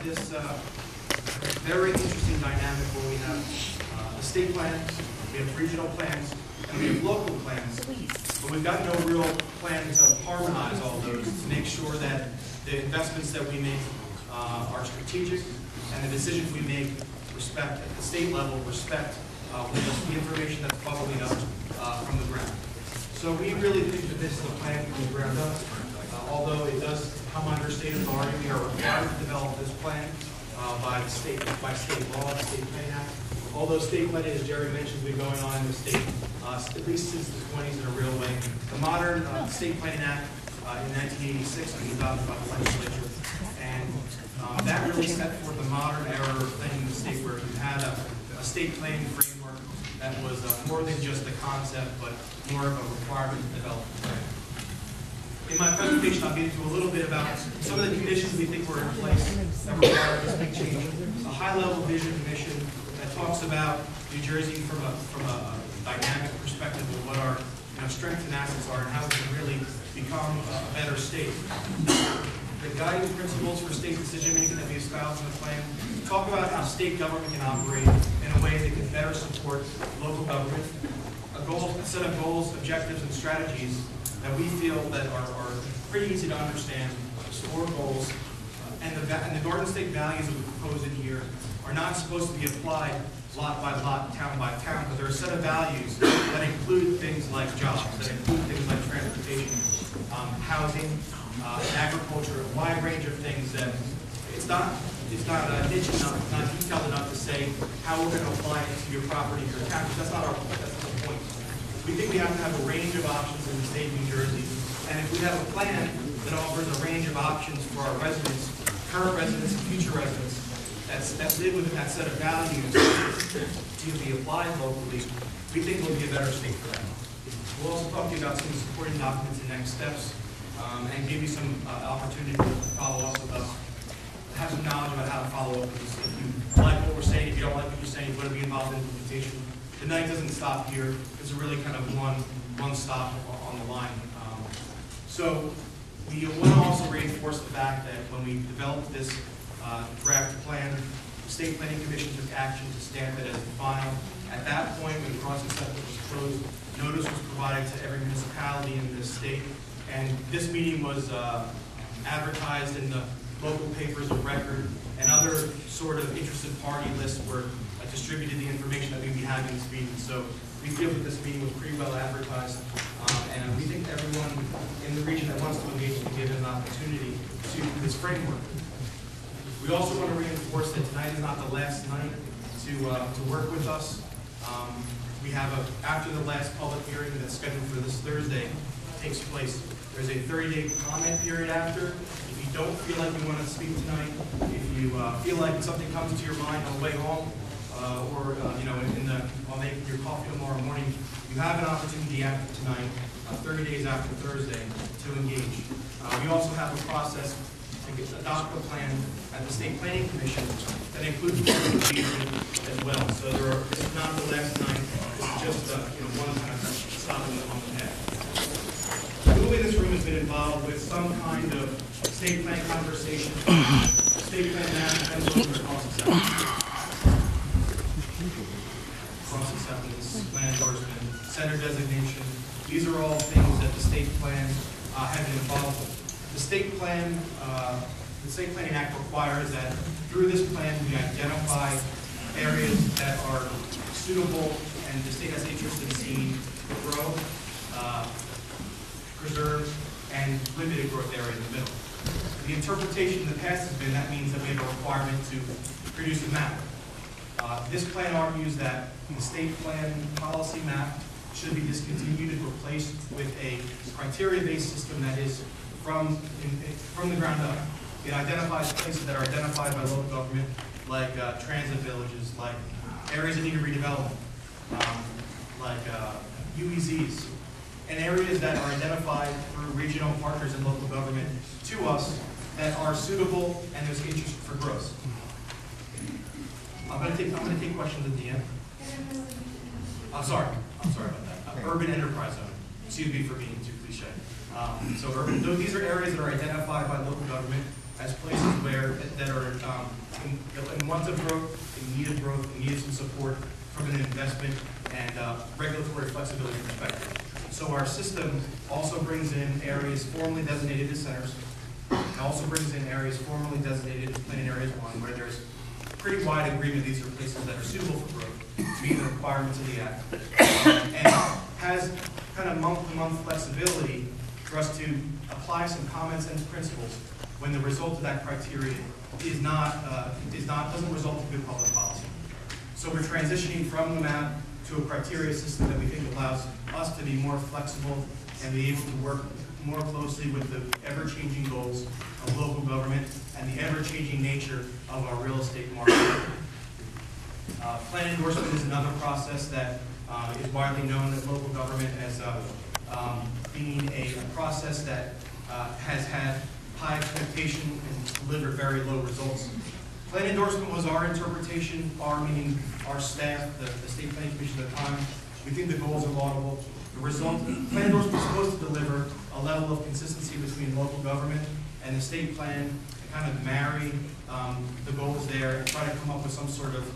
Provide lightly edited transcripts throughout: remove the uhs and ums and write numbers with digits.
This very interesting dynamic where we have the state plans, we have regional plans, and we have local plans. But we've got no real plan to harmonize all those to make sure that the investments that we make are strategic and the decisions we make respect at the state level respect the information that's bubbling up from the ground. So we really think that this is a plan from the ground up. Although it does come under state authority, we are required to develop this plan by state law, the State Planning Act. Although state planning, as Jerry mentioned, has been going on in the state at least since the 20s in a real way. The modern State Planning Act in 1986 was adopted by the legislature, and that really set forth the modern era of planning in the state, where you had a state planning framework that was more than just a concept, but more of a requirement to develop a plan. In my presentation, I'll get into a little bit about some of the conditions we think were in place that require this big change. A high-level vision mission that talks about New Jersey from a dynamic perspective of what our strengths and assets are and how we can really become a better state. The guiding principles for state decision-making that we espouse in the plan talk about how state government can operate in a way that can better support local government. A set of goals, objectives, and strategies that we feel that are pretty easy to understand, SCORE goals, and the Garden State values that we propose in here are not supposed to be applied lot by lot, town by town, but there are a set of values that include things like jobs, that include things like transportation, housing, agriculture, a wide range of things that it's not niche enough, not detailed enough to say how we're going to apply it to your property, your town. That's not the point. We think we have to have a range of options in the state of New Jersey, and if we have a plan that offers a range of options for our residents, current residents and future residents, that live within that set of values to be applied locally, we think we'll be a better state for that. We'll also talk to you about some supporting documents and next steps, and give you some opportunity to follow up with us, have some knowledge about how to follow up with us. If you like what we're saying, if you don't like what you're saying, you want to be involved in implementation. The night doesn't stop here. It's really kind of one stop on the line. So we want to also reinforce the fact that when we developed this draft plan, the State Planning Commission took action to stamp it as the final. At that point, when the crossing settlement was closed, notice was provided to every municipality in this state, and this meeting was advertised in the local papers of record, and other sort of interested party lists were distributed the information that we'd be having this meeting. So we feel that this meeting was pretty well advertised, and we think everyone in the region that wants to engage will be given an opportunity to this framework. We also want to reinforce that tonight is not the last night to work with us. We have after the last public hearing that's scheduled for this Thursday takes place, there's a 30-day comment period after. If you don't feel like you want to speak tonight, if you feel like something comes to your mind on the way home, or while making your coffee tomorrow morning, you have an opportunity after tonight, 30 days after Thursday, to engage. We also have a process to adopt a plan at the State Planning Commission that includes engagement as well. So this is not the last night. This is just one kind of stop on the head. Who in this room has been involved with some kind of state plan conversation, state plan management, or cross-acceptance, plan endorsement, center designation? These are all things that the state plan have been involved with. The State Planning Act requires that through this plan we identify areas that are suitable and the state has interest in seeing grow, preserve, and limited growth area in the middle. The interpretation in the past has been that means that we have a requirement to produce a map. This plan argues that the state plan policy map should be discontinued and replaced with a criteria-based system that is from the ground up. It identifies places that are identified by local government, like transit villages, like areas that need redevelopment, like UEZs, and areas that are identified through regional partners and local government to us that are suitable and there's interest for growth. I'm going to take questions at the end. I'm sorry about that. Urban enterprise zone. Excuse me for being too cliche. So these are areas that are identified by local government as places where that are in want of growth, in need of growth, in need of some support from an investment and regulatory flexibility perspective. So our system also brings in areas formally designated as centers. It also brings in areas formally designated as Plan Areas 1, where there's pretty wide agreement these are places that are suitable for growth, to meet the requirements of the Act, and has kind of month-to-month flexibility for us to apply some common sense principles when the result of that criteria doesn't result in good public policy. So we're transitioning from the map to a criteria system that we think allows us to be more flexible and be able to work more closely with the ever-changing goals of local government and the ever-changing nature of our real estate market. Plan endorsement is another process that is widely known in local government as being a process that has had high expectation and delivered very low results. Plan endorsement was our interpretation, meaning our staff, the State Planning Commission at the time. We think the goals are laudable. The result, plan endorsement is supposed to deliver a level of consistency between local government and the state plan, and kind of marry the goals there and try to come up with some sort of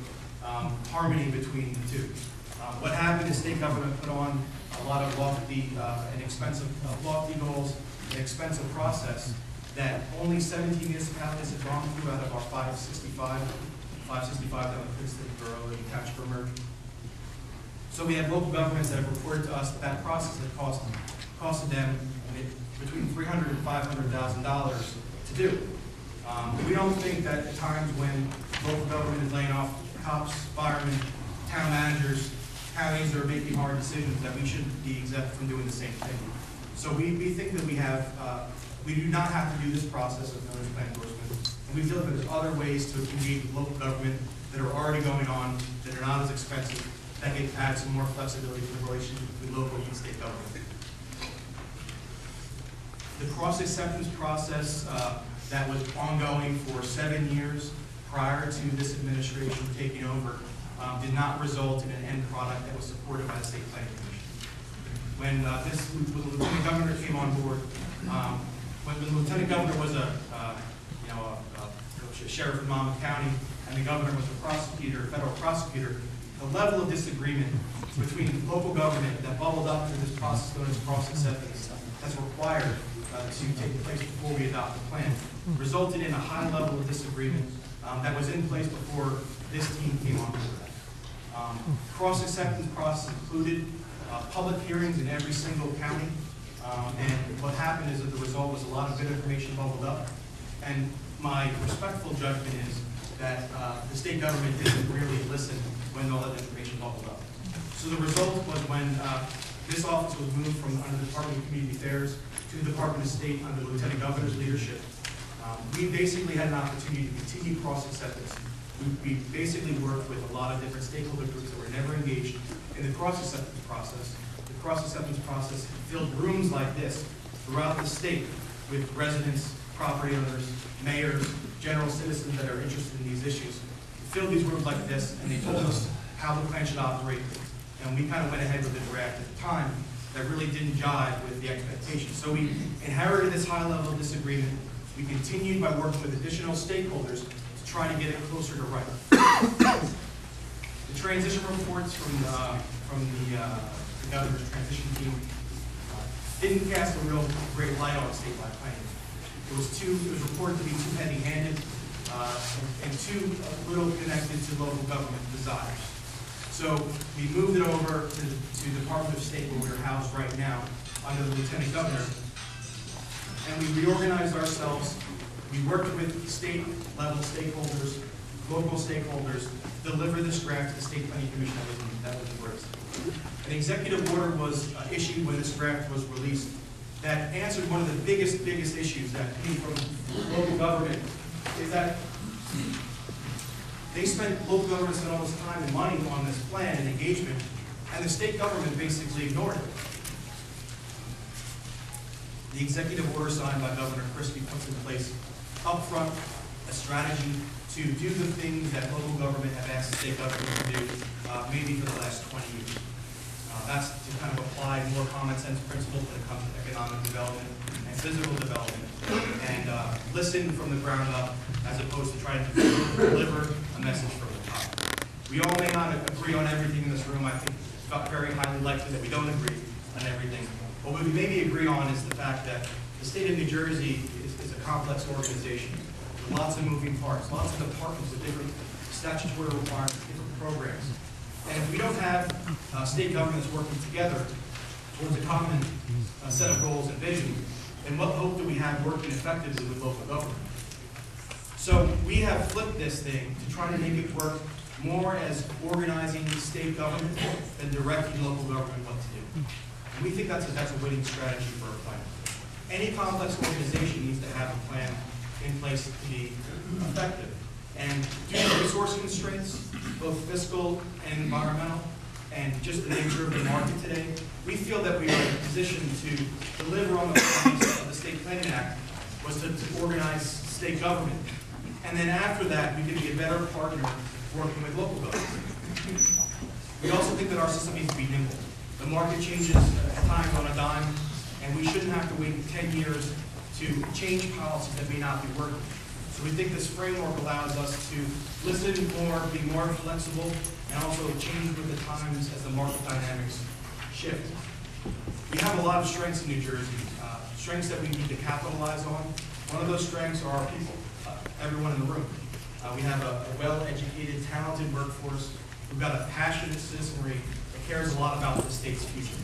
harmony between the two. What happened is state government put on a lot of lofty and expensive lofty goals, an expensive process that only 17 municipalities have gone through out of our 565 down in Princeton, Borough, and Catchburg. So we have local governments that have reported to us that that process had costed them between $300,000 and $500,000 to do. We don't think that at times when local government is laying off cops, firemen, town managers, counties are making hard decisions that we shouldn't be exempt from doing the same thing. So we think that we do not have to do this process of known as plan endorsement. And we feel that there's other ways to engage with local government that are already going on, that are not as expensive, that can add some more flexibility to the relationship between local and state government. The cross-acceptance process that was ongoing for 7 years prior to this administration taking over did not result in an end product that was supported by the State Planning Commission. When the Lieutenant Governor came on board, when the Lieutenant Governor was a sheriff in Monmouth County and the Governor was a prosecutor, a federal prosecutor, the level of disagreement between local government that bubbled up through this process known as cross-acceptance that's required to take place before we adopt the plan resulted in a high level of disagreement that was in place before this team came on board. Cross-acceptance process included public hearings in every single county, and what happened is that the result was a lot of good information bubbled up, and my respectful judgment is that the state government didn't really listen when all that information bubbled up. So the result was when this office was moved from under the Department of Community Affairs to the Department of State under the Lieutenant Governor's leadership. We basically had an opportunity to continue cross-acceptance. We basically worked with a lot of different stakeholder groups that were never engaged in the cross-acceptance process. The cross-acceptance process filled rooms like this throughout the state with residents, property owners, mayors, general citizens that are interested in these issues. We filled these rooms like this, and they told us how the plan should operate. And we kind of went ahead with a draft at the time that really didn't jive with the expectations. So we inherited this high level of disagreement. We continued by working with additional stakeholders to try to get it closer to right. The transition reports from the governor's transition team didn't cast a real great light on statewide planning. It was reported to be too heavy-handed and too little connected to local government desires. So we moved it over to the Department of State where we're housed right now under the Lieutenant Governor. And we reorganized ourselves. We worked with state-level stakeholders, local stakeholders, to deliver this draft to the State Planning Commission that was embraced. An executive order was issued when this draft was released that answered one of the biggest issues that came from local government, is that local government spent all this time and money on this plan and engagement, and the state government basically ignored it. The executive order signed by Governor Christie puts in place upfront a strategy to do the things that local government have asked state government to do maybe for the last 20 years. That's to kind of apply more common sense principles when it comes to economic development and physical development, and listen from the ground up as opposed to trying to deliver a message from the top. We all may not agree on everything in this room. I think it's very highly likely that we don't agree on everything. But what we maybe agree on is the fact that the state of New Jersey is a complex organization with lots of moving parts, lots of departments with different statutory requirements, different programs. And if we don't have state governments working together towards a common set of goals and vision, then what hope do we have working effectively with local government? So we have flipped this thing to try to make it work more as organizing state government than directing local government what to do. And we think that's a winning strategy for a plan. Any complex organization needs to have a plan in place to be effective. And due to resource constraints, both fiscal and environmental, and just the nature of the market today, we feel that we are in a position to deliver on the promise of the State Planning Act was to organize state government. And then after that, we can be a better partner working with local government. We also think that our system needs to be nimble. The market changes at times on a dime, and we shouldn't have to wait 10 years to change policies that may not be working. So we think this framework allows us to listen more, be more flexible, and also change with the times as the market dynamics shift. We have a lot of strengths in New Jersey, strengths that we need to capitalize on. One of those strengths are our people, everyone in the room. We have a well-educated, talented workforce. We've got a passionate citizenry that cares a lot about the state's future.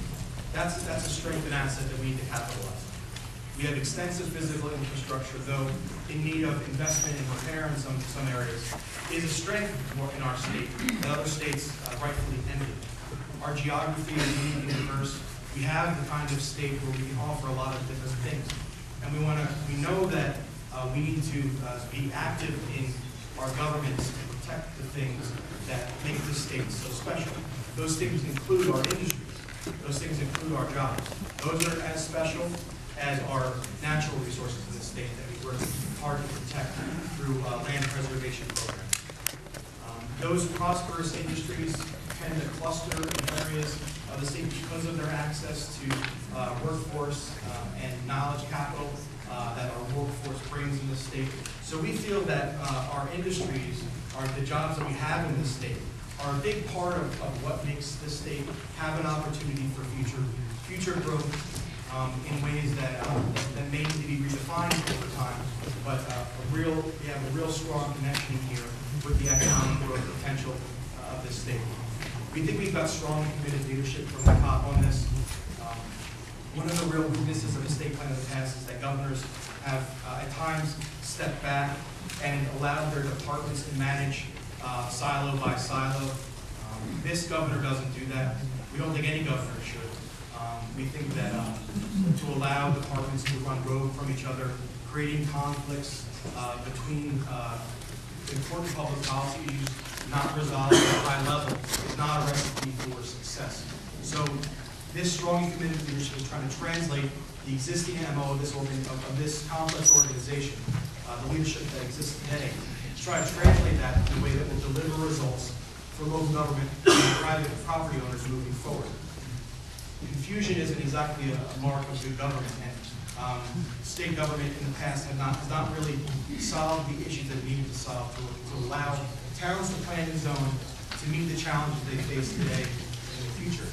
That's a strength and asset that we need to capitalize on. We have extensive physical infrastructure, though in need of investment and repair in some areas, is a strength in our state that other states rightfully envy. Our geography is unique and diverse. We have the kind of state where we can offer a lot of different things. And we know that we need to be active in our governments to protect the things that make this state so special. Those things include our industries. Those things include our jobs. Those are as special as our natural resources in the state that we work hard to protect through land preservation programs. Those prosperous industries tend to cluster in areas of the state because of their access to workforce and knowledge capital that our workforce brings in the state. So we feel that our industries, the jobs that we have in the state, are a big part of what makes this state have an opportunity for future growth in ways that may need to be redefined over time. But we have a real strong connection here with the economic growth potential of this state. We think we've got strong and committed leadership from the top on this. One of the real weaknesses of the state plan in the past is that governors have at times stepped back and allowed their departments to manage silo by silo. This governor doesn't do that. We don't think any governor should. We think that to allow departments to run rogue from each other, creating conflicts between important public policy issues not resolved at a high level is not a recipe for success. So this strong and committed leadership is trying to translate the existing MO of this complex organization, the leadership that exists today, to try to translate that in a way that will deliver results for local government and private property owners moving forward. Confusion isn't exactly a mark of good government, and state government in the past has not really solved the issues that it needed to solve to allow towns to plan and zone to meet the challenges they face today and in the future.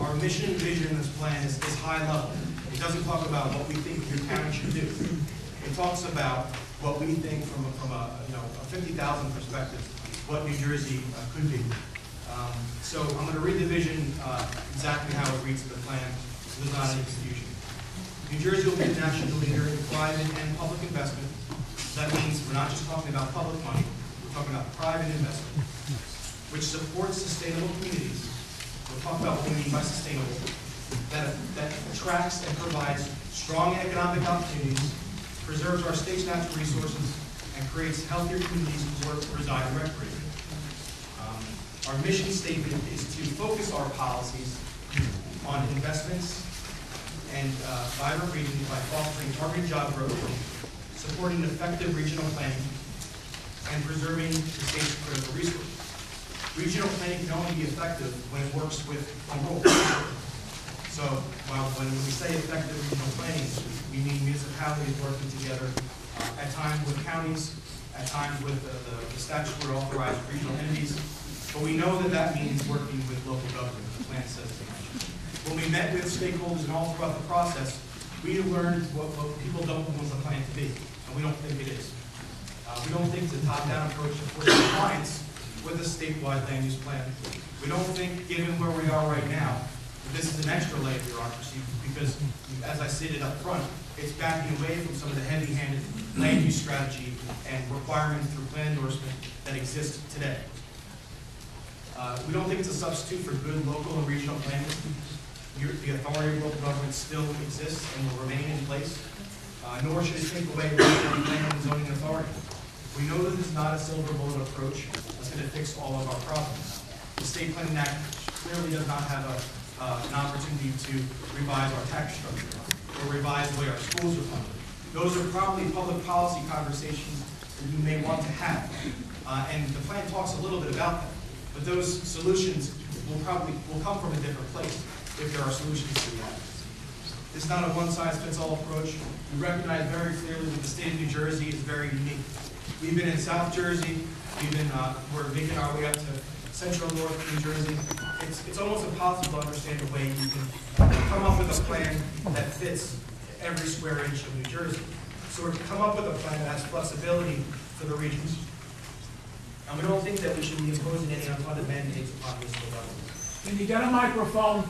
Our mission and vision in this plan is high level. It doesn't talk about what we think your town should do. It talks about what we think from a 50,000 perspective, what New Jersey could be. So I'm going to read the vision exactly how it reads in the plan, so there's not any confusion. New Jersey will be the national leader in private and public investment. That means we're not just talking about public money, we're talking about private investment, which supports sustainable communities. We'll talk about what we mean by sustainable, that attracts and provides strong economic opportunities, preserves our state's natural resources, and creates healthier communities where we reside and recreate. Our mission statement is to focus our policies on investments and vibrant regions by fostering targeted job growth, supporting effective regional planning, and preserving the state's critical resources. Regional planning can only be effective when it works with a role. So when we say effective regional planning, we mean municipalities working together, at times with counties, at times with the statutory authorized regional entities. But we know that that means working with local government, the plan says tonight. When we met with stakeholders and all throughout the process, we learned what people don't want the plan to be, and we don't think it is. We don't think it's a top-down approach to force compliance with a statewide land use plan. We don't think, given where we are right now, that this is an extra layer of bureaucracy, because, as I stated up front, it's backing away from some of the heavy-handed land use strategy and requirements through plan endorsement that exist today. We don't think it's a substitute for good local and regional planning. The authority of local government still exists and will remain in place, nor should it take away regional planning and zoning authority. We know that this is not a silver bullet approach that's going to fix all of our problems. The State Planning Act clearly does not have an opportunity to revise our tax structure or revise the way our schools are funded. Those are probably public policy conversations that you may want to have. And the plan talks a little bit about that. But those solutions will come from a different place if there are solutions to that. It's not a one-size-fits-all approach. We recognize very clearly that the state of New Jersey is very unique. We've been in South Jersey. We're making our way up to central North New Jersey. It's almost impossible to understand a way you can come up with a plan that fits every square inch of New Jersey. So we're to come up with a plan that has flexibility for the regions. And we don't think that we should be imposing any unfunded mandates upon municipal government. Can you get a microphone?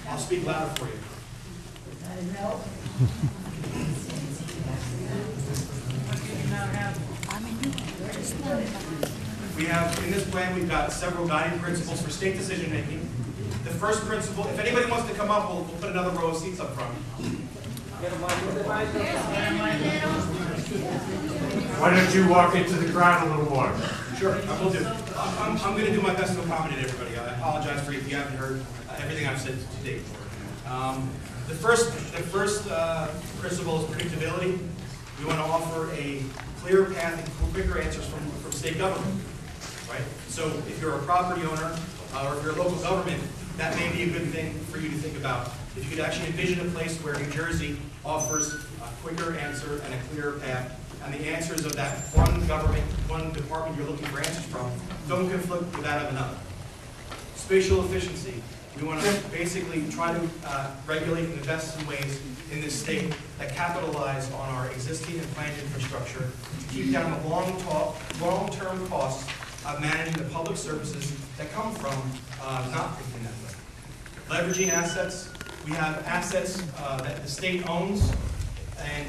I'll speak louder for you. We have, in this plan, we've got several guiding principles for state decision making. The first principle, if anybody wants to come up, we'll put another row of seats up front. Why don't you walk into the crowd a little more? Sure, I will do. I'm going to do my best to accommodate everybody. I apologize for if you haven't heard everything I've said to date. The first principle is predictability. We want to offer a clear path and quicker answers from state government, right? So if you're a property owner or if you're a local government, that may be a good thing for you to think about. If you could actually envision a place where New Jersey offers a quicker answer and a clearer path, and the answers of that one government, one department you're looking for answers from, don't conflict with that of another. Spatial efficiency. We want to basically try to regulate and invest in ways in this state that capitalize on our existing and planned infrastructure to keep down the long-term costs of managing the public services that come from not thinking that way. Leveraging assets. We have assets that the state owns and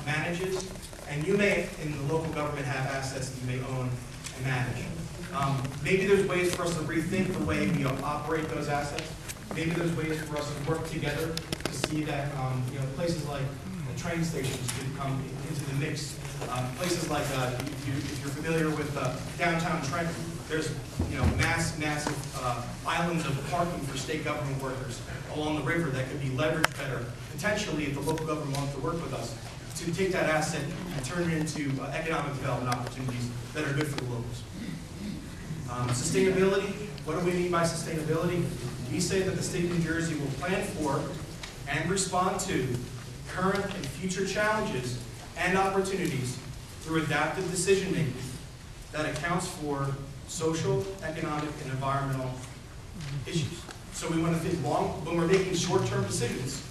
manages, and you may, in the local government, have assets that you may own and manage. Maybe there's ways for us to rethink the way we operate those assets. Maybe there's ways for us to work together to see that places like the train stations could come into the mix. Places like, if you're familiar with downtown Trenton, there's massive islands of parking for state government workers along the river that could be leveraged better, potentially if the local government wants to work with us, to take that asset and turn it into economic development opportunities that are good for the locals. Sustainability. What do we mean by sustainability? We say that the state of New Jersey will plan for and respond to current and future challenges and opportunities through adaptive decision making that accounts for social, economic, and environmental issues. So we want to think when we're making short-term decisions,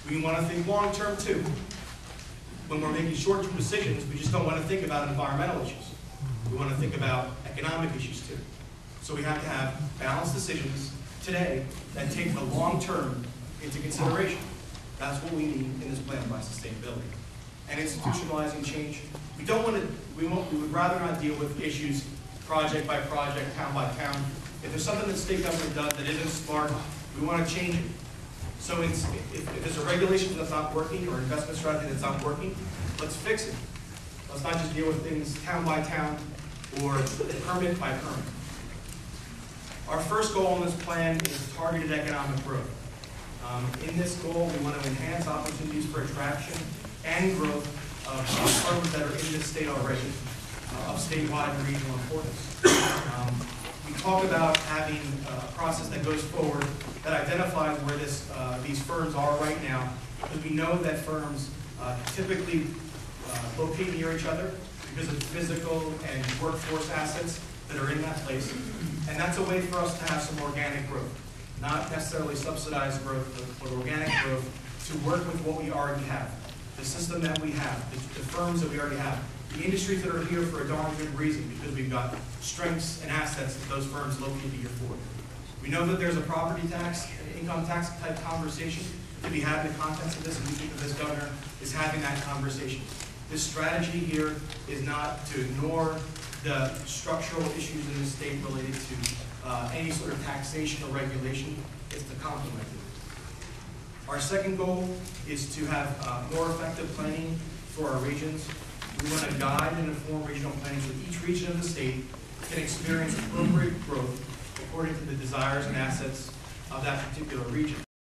we want to think long-term too. When we're making short-term decisions, we just don't want to think about environmental issues. We want to think about economic issues too. So we have to have balanced decisions today that take the long term into consideration. That's what we need in this plan by sustainability. And institutionalizing change. We would rather not deal with issues project by project, town by town. If there's something that state government does that isn't smart, we want to change it. So if there's a regulation that's not working or investment strategy that's not working, let's fix it. Let's not just deal with things town by town or permit by permit. Our first goal in this plan is targeted economic growth. In this goal, we want to enhance opportunities for attraction and growth of firms that are in this state already. of statewide and regional importance. We talk about having a process that goes forward that identifies where these firms are right now, because we know that firms typically locate near each other because of physical and workforce assets that are in that place. And that's a way for us to have some organic growth, not necessarily subsidized growth, but organic growth to work with what we already have, the system that we have, the firms that we already have, the industries that are here for a darn good reason, because we've got strengths and assets that those firms located here for. We know that there's a property tax, an income tax type conversation to be had in the context of this, and we think that this governor is having that conversation. This strategy here is not to ignore the structural issues in the state related to any sort of taxation or regulation. It's to complement it. Our second goal is to have more effective planning for our regions. We want to guide and inform regional planning so that each region of the state can experience appropriate growth according to the desires and assets of that particular region.